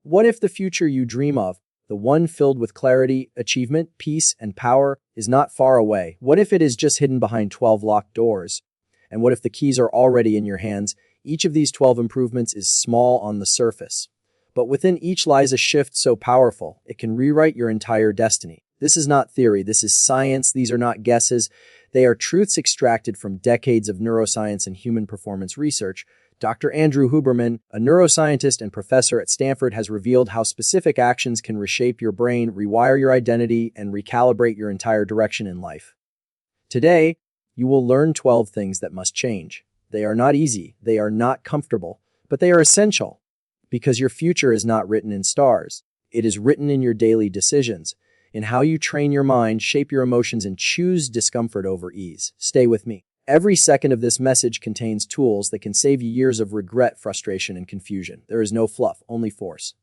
What if the future you dream of, the one filled with clarity, achievement, peace, and power, is not far away? What if it is just hidden behind 12 locked doors? And what if the keys are already in your hands? Each of these 12 improvements is small on the surface, but within each lies a shift so powerful, it can rewrite your entire destiny. This is not theory, this is science. These are not guesses. They are truths extracted from decades of neuroscience and human performance research. Dr. Andrew Huberman, a neuroscientist and professor at Stanford, has revealed how specific actions can reshape your brain, rewire your identity, and recalibrate your entire direction in life. Today, you will learn 12 things that must change. They are not easy, they are not comfortable, but they are essential. Because your future is not written in stars. It is written in your daily decisions, in how you train your mind, shape your emotions, and choose discomfort over ease. Stay with me. Every second of this message contains tools that can save you years of regret, frustration, and confusion. There is no fluff, only force,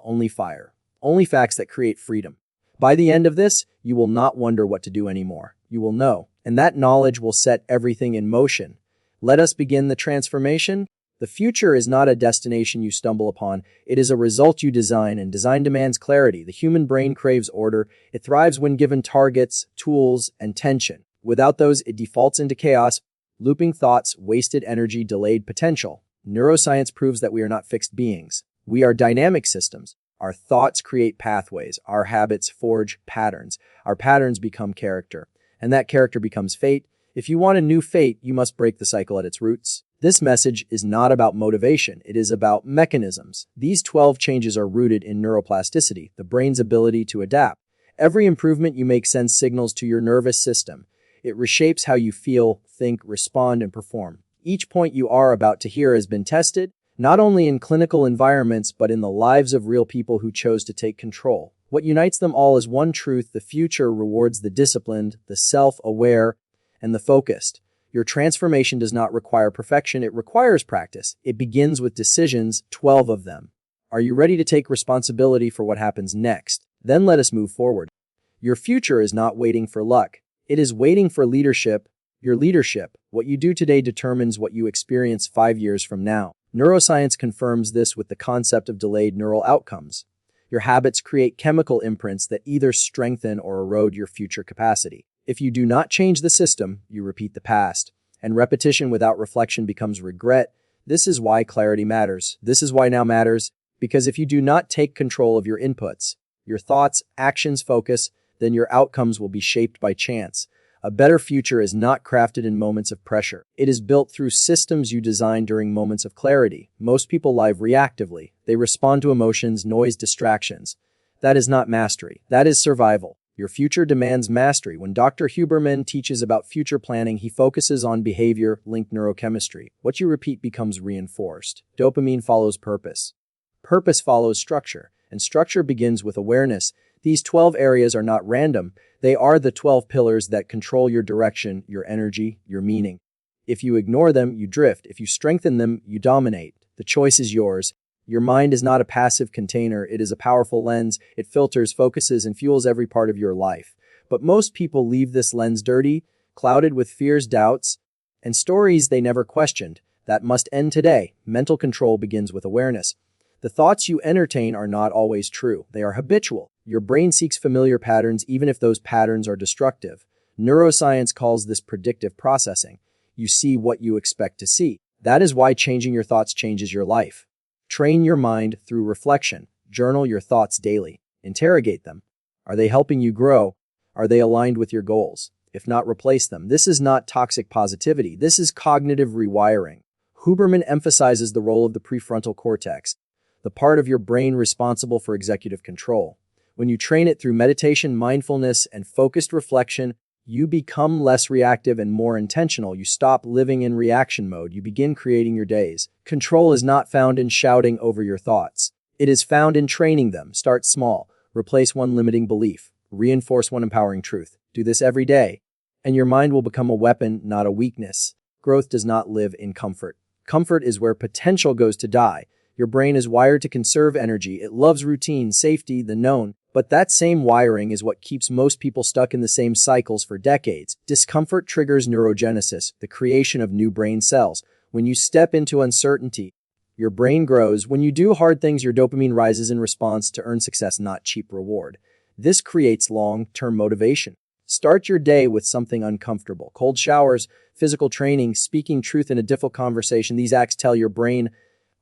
only fire, only facts that create freedom. By the end of this, you will not wonder what to do anymore. You will know, and that knowledge will set everything in motion. Let us begin the transformation. The future is not a destination you stumble upon. It is a result you design, and design demands clarity. The human brain craves order. It thrives when given targets, tools, and tension. Without those, it defaults into chaos, looping thoughts, wasted energy, delayed potential. Neuroscience proves that we are not fixed beings. We are dynamic systems. Our thoughts create pathways. Our habits forge patterns. Our patterns become character, and that character becomes fate. If you want a new fate, you must break the cycle at its roots. This message is not about motivation. It is about mechanisms. These 12 changes are rooted in neuroplasticity, the brain's ability to adapt. Every improvement you make sends signals to your nervous system. It reshapes how you feel, think, respond, and perform. Each point you are about to hear has been tested, not only in clinical environments, but in the lives of real people who chose to take control. What unites them all is one truth: the future rewards the disciplined, the self-aware, and the focused. Your transformation does not require perfection, it requires practice. It begins with decisions, 12 of them. Are you ready to take responsibility for what happens next? Then let us move forward. Your future is not waiting for luck. It is waiting for leadership. Your leadership, what you do today, determines what you experience 5 years from now. Neuroscience confirms this with the concept of delayed neural outcomes. Your habits create chemical imprints that either strengthen or erode your future capacity. If you do not change the system, you repeat the past, and repetition without reflection becomes regret. This is why clarity matters. This is why now matters, because if you do not take control of your inputs, your thoughts, actions, focus, then your outcomes will be shaped by chance. A better future is not crafted in moments of pressure. It is built through systems you design during moments of clarity. Most people live reactively. They respond to emotions, noise, distractions. That is not mastery. That is survival. Your future demands mastery. When Dr. Huberman teaches about future planning, he focuses on behavior-linked neurochemistry. What you repeat becomes reinforced. Dopamine follows purpose. Purpose follows structure, and structure begins with awareness. These 12 areas are not random. They are the 12 pillars that control your direction, your energy, your meaning. If you ignore them, you drift. If you strengthen them, you dominate. The choice is yours. Your mind is not a passive container. It is a powerful lens. It filters, focuses, and fuels every part of your life. But most people leave this lens dirty, clouded with fears, doubts, and stories they never questioned. That must end today. Mental control begins with awareness. The thoughts you entertain are not always true. They are habitual. Your brain seeks familiar patterns even if those patterns are destructive. Neuroscience calls this predictive processing. You see what you expect to see. That is why changing your thoughts changes your life. Train your mind through reflection. Journal your thoughts daily. Interrogate them. Are they helping you grow? Are they aligned with your goals? If not, replace them. This is not toxic positivity. This is cognitive rewiring. Huberman emphasizes the role of the prefrontal cortex, the part of your brain responsible for executive control. When you train it through meditation, mindfulness, and focused reflection, you become less reactive and more intentional. You stop living in reaction mode. You begin creating your days. Control is not found in shouting over your thoughts. It is found in training them. Start small. Replace one limiting belief. Reinforce one empowering truth. Do this every day, and your mind will become a weapon, not a weakness. Growth does not live in comfort. Comfort is where potential goes to die. Your brain is wired to conserve energy. It loves routine, safety, the known. But that same wiring is what keeps most people stuck in the same cycles for decades. Discomfort triggers neurogenesis, the creation of new brain cells. When you step into uncertainty, Your brain grows. When you do hard things, your dopamine rises in response to earned success, not cheap reward. This creates long-term motivation. Start your day with something uncomfortable. Cold showers, physical training, speaking truth in a difficult conversation. These acts tell your brain,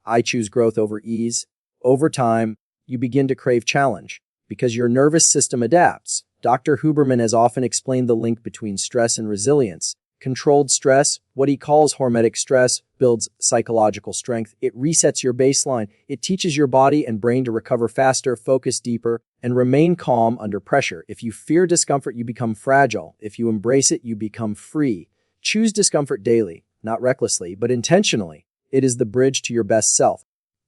I choose growth over ease. Over time, you begin to crave challenge because your nervous system adapts. Dr. Huberman has often explained the link between stress and resilience. Controlled stress, what he calls hormetic stress, builds psychological strength. It resets your baseline. It teaches your body and brain to recover faster, focus deeper, and remain calm under pressure. If you fear discomfort, you become fragile. If you embrace it, you become free. Choose discomfort daily, not recklessly, but intentionally. It is the bridge to your best self.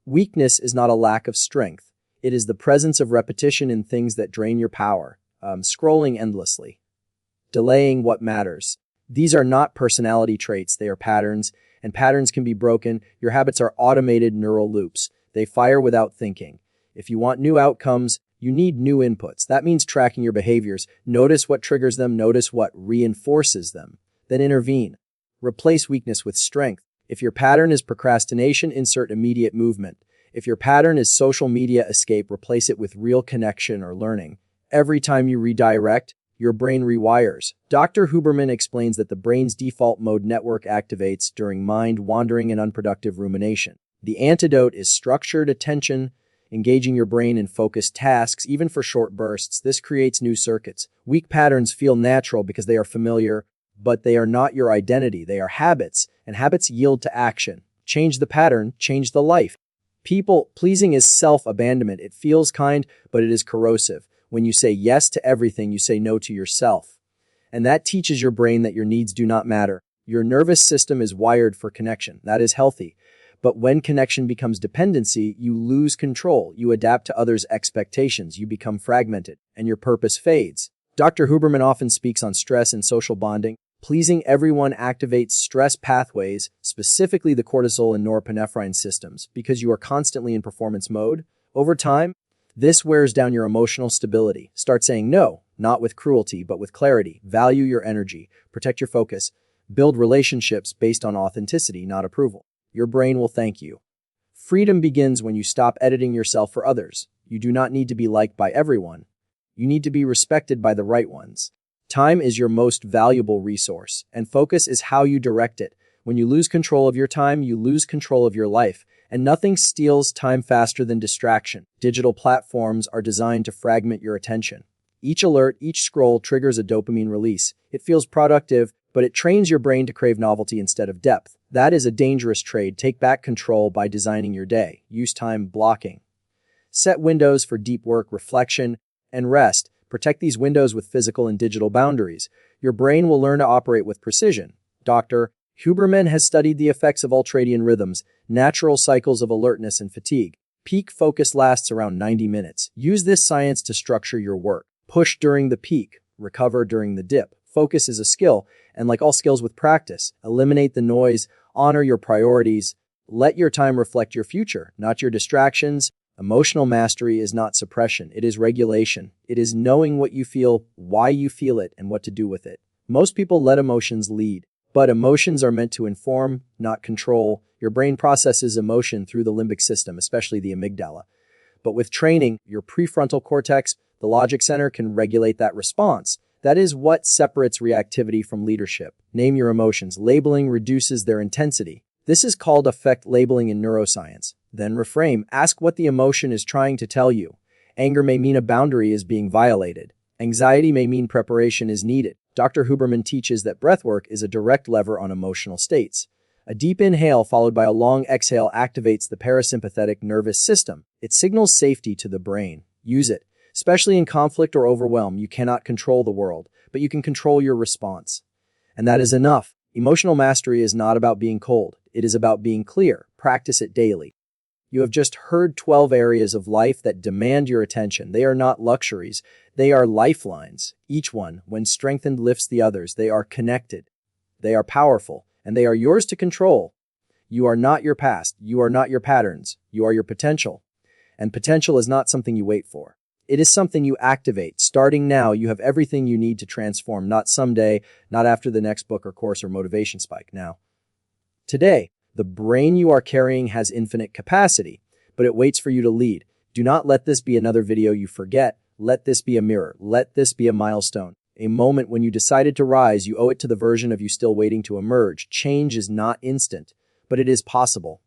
Weakness is not a lack of strength. It is the presence of repetition in things that drain your power. Scrolling endlessly. Delaying what matters. These are not personality traits, they are patterns, and patterns can be broken. Your habits are automated neural loops. They fire without thinking. If you want new outcomes, you need new inputs. That means tracking your behaviors. Notice what triggers them, notice what reinforces them. Then intervene. Replace weakness with strength. If your pattern is procrastination, insert immediate movement. If your pattern is social media escape, replace it with real connection or learning. Every time you redirect, your brain rewires. Dr. Huberman explains that the brain's default mode network activates during mind-wandering and unproductive rumination. The antidote is structured attention, engaging your brain in focused tasks, even for short bursts. This creates new circuits. Weak patterns feel natural because they are familiar, but they are not your identity. They are habits, and habits yield to action. Change the pattern, change the life. People pleasing is self-abandonment. It feels kind, but it is corrosive. When you say yes to everything, you say no to yourself. And that teaches your brain that your needs do not matter. Your nervous system is wired for connection. That is healthy. But when connection becomes dependency, you lose control. You adapt to others' expectations. You become fragmented, and your purpose fades. Dr. Huberman often speaks on stress and social bonding. Pleasing everyone activates stress pathways, specifically the cortisol and norepinephrine systems, because you are constantly in performance mode. Over time, this wears down your emotional stability. Start saying no, not with cruelty, but with clarity. Value your energy. Protect your focus. Build relationships based on authenticity, not approval. Your brain will thank you. Freedom begins when you stop editing yourself for others. You do not need to be liked by everyone. You need to be respected by the right ones. Time is your most valuable resource, and focus is how you direct it. When you lose control of your time, you lose control of your life. And nothing steals time faster than distraction. Digital platforms are designed to fragment your attention. Each alert, each scroll triggers a dopamine release. It feels productive, but it trains your brain to crave novelty instead of depth. That is a dangerous trade. Take back control by designing your day. Use time blocking. Set windows for deep work, reflection, and rest. Protect these windows with physical and digital boundaries. Your brain will learn to operate with precision. Dr. Huberman has studied the effects of ultradian rhythms, natural cycles of alertness and fatigue. Peak focus lasts around 90 minutes. Use this science to structure your work. Push during the peak, recover during the dip. Focus is a skill, and like all skills with practice, eliminate the noise, honor your priorities, let your time reflect your future, not your distractions. Emotional mastery is not suppression, it is regulation. It is knowing what you feel, why you feel it, and what to do with it. Most people let emotions lead. But emotions are meant to inform, not control. Your brain processes emotion through the limbic system, especially the amygdala. But with training, your prefrontal cortex, the logic center, can regulate that response. That is what separates reactivity from leadership. Name your emotions. Labeling reduces their intensity. This is called affect labeling in neuroscience. Then reframe. Ask what the emotion is trying to tell you. Anger may mean a boundary is being violated. Anxiety may mean preparation is needed. Dr. Huberman teaches that breathwork is a direct lever on emotional states. A deep inhale followed by a long exhale activates the parasympathetic nervous system. It signals safety to the brain. Use it. Especially in conflict or overwhelm, you cannot control the world, but you can control your response. And that is enough. Emotional mastery is not about being cold. It is about being clear. Practice it daily. You have just heard 12 areas of life that demand your attention. They are not luxuries. They are lifelines. Each one, when strengthened, lifts the others. They are connected. They are powerful, and they are yours to control. You are not your past. You are not your patterns. You are your potential. And potential is not something you wait for. It is something you activate. Starting now, you have everything you need to transform, not someday, not after the next book or course or motivation spike. Now, today, The brain you are carrying has infinite capacity, but it waits for you to lead. Do not let this be another video you forget. Let this be a mirror. Let this be a milestone. A moment when you decided to rise. You owe it to the version of you still waiting to emerge. Change is not instant, but it is possible.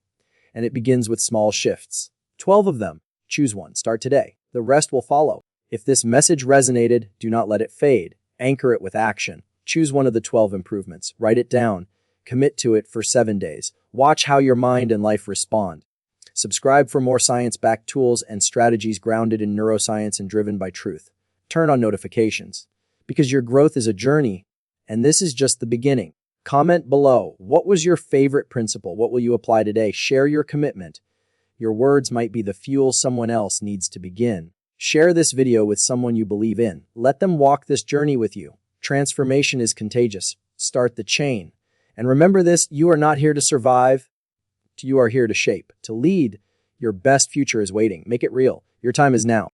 And it begins with small shifts. 12 of them. Choose one. Start today. The rest will follow. If this message resonated, do not let it fade. Anchor it with action. Choose one of the 12 improvements. Write it down. Commit to it for 7 days. Watch how your mind and life respond. Subscribe for more science-backed tools and strategies grounded in neuroscience and driven by truth. Turn on notifications, because your growth is a journey, and this is just the beginning. Comment below. What was your favorite principle? What will you apply today? Share your commitment. Your words might be the fuel someone else needs to begin. Share this video with someone you believe in. Let them walk this journey with you. Transformation is contagious. Start the chain. And remember this, you are not here to survive. You are here to shape, to lead. Your best future is waiting. Make it real. Your time is now.